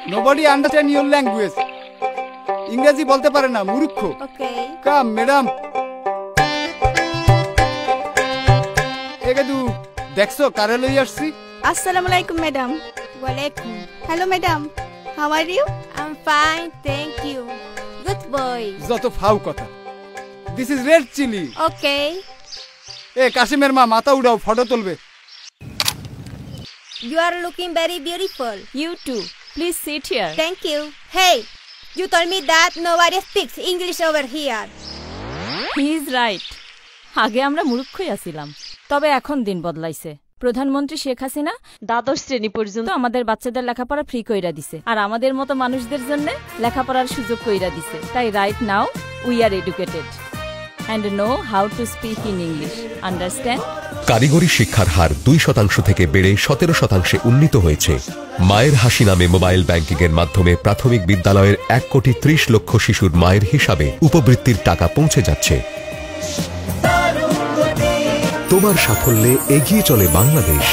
Nobody understand your language. ইংরেজি বলতে পারে না, মূর্খ। Okay. কাম ম্যাডাম। এগেদু দেখছো কারে লই আসছি? Assalamu alaikum, madam. Walaikum. Hello, madam. How are you? I'm fine, thank you. Good boy. যত ফাউ কথা। This is red chili. Okay. এ কাশিমের মা মাথা উড়াও, ফটো তুলবে। You are looking very beautiful. You too. Please sit here. Thank you. Hey, you told me that nobody speaks English over here. He is right. আগে আমরা মূর্খই আছিলাম, তবে এখন দিন বদলাইছে। প্রধানমন্ত্রী শেখ হাসিনা দ্বাদশ শ্রেণী পর্যন্ত আমাদের বাচ্চাদের লেখাপড়া ফ্রি কইরা দিছে, আর আমাদের মতো মানুষদের জন্য লেখাপড়ার সুযোগ কইরা দিছে। তাই right now we are educated and know how to speak in English. Understand? কারিগরি শিক্ষার হার 2% থেকে বেড়ে 17% উন্নীত হয়েছে। মায়ের হাসি নামে মোবাইল ব্যাংকিং এর মাধ্যমে প্রাথমিক বিদ্যালয়ের 1,30,00,000 শিশুর মায়ের হিসাবে উপবৃত্তির টাকা পৌঁছে যাচ্ছে। তোমার সাফল্যে এগিয়ে চলে বাংলাদেশ।